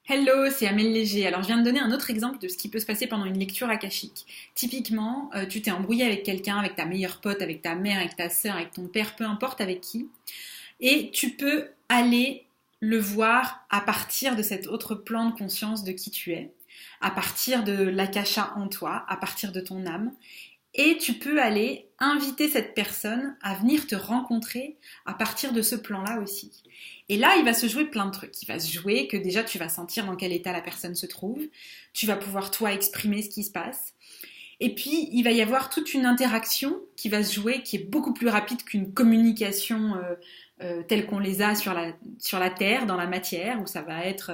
Hello, c'est Amélie Léger. Alors, je viens de donner un autre exemple de ce qui peut se passer pendant une lecture akashique. Typiquement, tu t'es embrouillé avec quelqu'un, avec ta meilleure pote, avec ta mère, avec ta sœur, avec ton père, peu importe avec qui, et tu peux aller le voir à partir de cet autre plan de conscience de qui tu es, à partir de l'akasha en toi, à partir de ton âme, et tu peux aller inviter cette personne à venir te rencontrer à partir de ce plan-là aussi. Et là, il va se jouer plein de trucs. Il va se jouer que déjà, tu vas sentir dans quel état la personne se trouve. Tu vas pouvoir, toi, exprimer ce qui se passe. Et puis, il va y avoir toute une interaction qui va se jouer, qui est beaucoup plus rapide qu'une communication telle qu'on les a sur la Terre, dans la matière, où ça va être...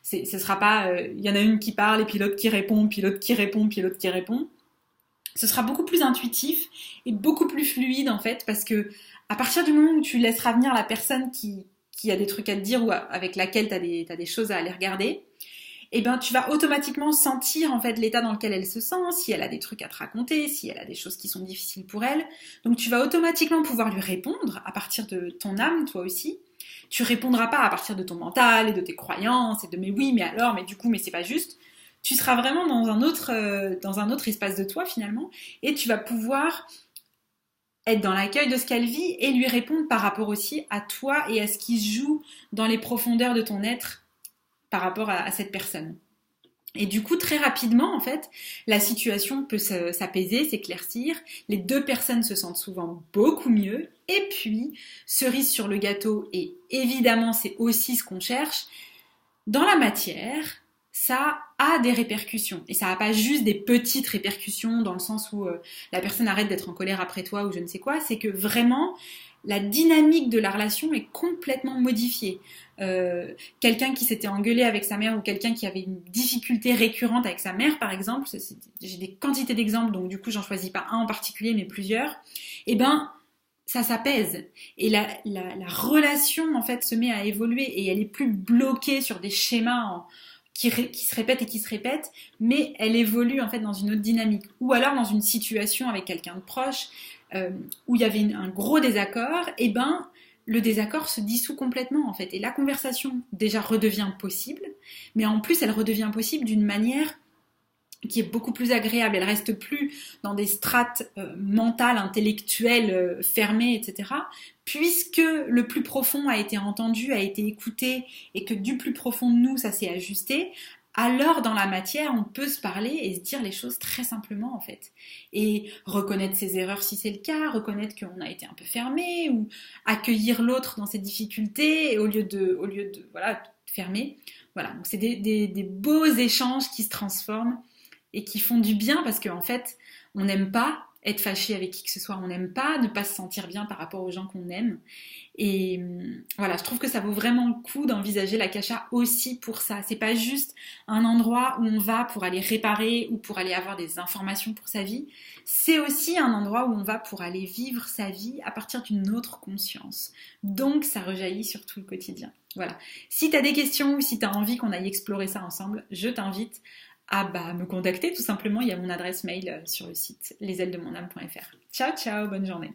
ce sera pas... Il y en a une qui parle, et puis l'autre qui répond, puis l'autre qui répond, puis l'autre qui répond. Ce sera beaucoup plus intuitif et beaucoup plus fluide en fait, parce que à partir du moment où tu laisseras venir la personne qui a des trucs à te dire ou avec laquelle t'as des choses à aller regarder, eh ben tu vas automatiquement sentir en fait l'état dans lequel elle se sent, si elle a des trucs à te raconter, si elle a des choses qui sont difficiles pour elle. Donc tu vas automatiquement pouvoir lui répondre à partir de ton âme, toi aussi. Tu répondras pas à partir de ton mental et de tes croyances et de mais oui, mais alors, mais du coup, mais c'est pas juste. Tu seras vraiment dans un autre espace de toi finalement, et tu vas pouvoir être dans l'accueil de ce qu'elle vit et lui répondre par rapport aussi à toi et à ce qui se joue dans les profondeurs de ton être par rapport à cette personne. Et du coup, très rapidement, en fait, la situation peut s'apaiser, s'éclaircir. Les deux personnes se sentent souvent beaucoup mieux. Et puis, cerise sur le gâteau, et évidemment, c'est aussi ce qu'on cherche, dans la matière, ça a des répercussions. Et ça n'a pas juste des petites répercussions dans le sens où la personne arrête d'être en colère après toi ou je ne sais quoi. C'est que vraiment, la dynamique de la relation est complètement modifiée. Quelqu'un qui s'était engueulé avec sa mère ou quelqu'un qui avait une difficulté récurrente avec sa mère, par exemple, j'ai des quantités d'exemples, donc du coup, j'en choisis pas un en particulier, mais plusieurs. Eh ben, ça s'apaise et la relation en fait se met à évoluer et elle est plus bloquée sur des schémas qui se répètent et qui se répètent, mais elle évolue en fait dans une autre dynamique ou alors dans une situation avec quelqu'un de proche où il y avait un gros désaccord, et ben le désaccord se dissout complètement en fait et la conversation déjà redevient possible, mais en plus elle redevient possible d'une manière qui est beaucoup plus agréable. Elle reste plus dans des strates mentales, intellectuelles, fermées, etc. Puisque le plus profond a été entendu, a été écouté, et que du plus profond de nous, ça s'est ajusté, alors dans la matière, on peut se parler et se dire les choses très simplement, en fait. Et reconnaître ses erreurs si c'est le cas, reconnaître qu'on a été un peu fermé, ou accueillir l'autre dans ses difficultés, au lieu de voilà, fermer. Voilà, donc c'est des beaux échanges qui se transforment et qui font du bien parce qu'en fait, on n'aime pas être fâché avec qui que ce soit, on n'aime pas ne pas se sentir bien par rapport aux gens qu'on aime. Et voilà, je trouve que ça vaut vraiment le coup d'envisager l'akasha aussi pour ça. C'est pas juste un endroit où on va pour aller réparer ou pour aller avoir des informations pour sa vie. C'est aussi un endroit où on va pour aller vivre sa vie à partir d'une autre conscience. Donc ça rejaillit sur tout le quotidien. Voilà. Si tu as des questions ou si tu as envie qu'on aille explorer ça ensemble, je t'invite à me contacter tout simplement. Il y a mon adresse mail sur le site lesailedesmonâme.fr. Ciao, ciao, bonne journée.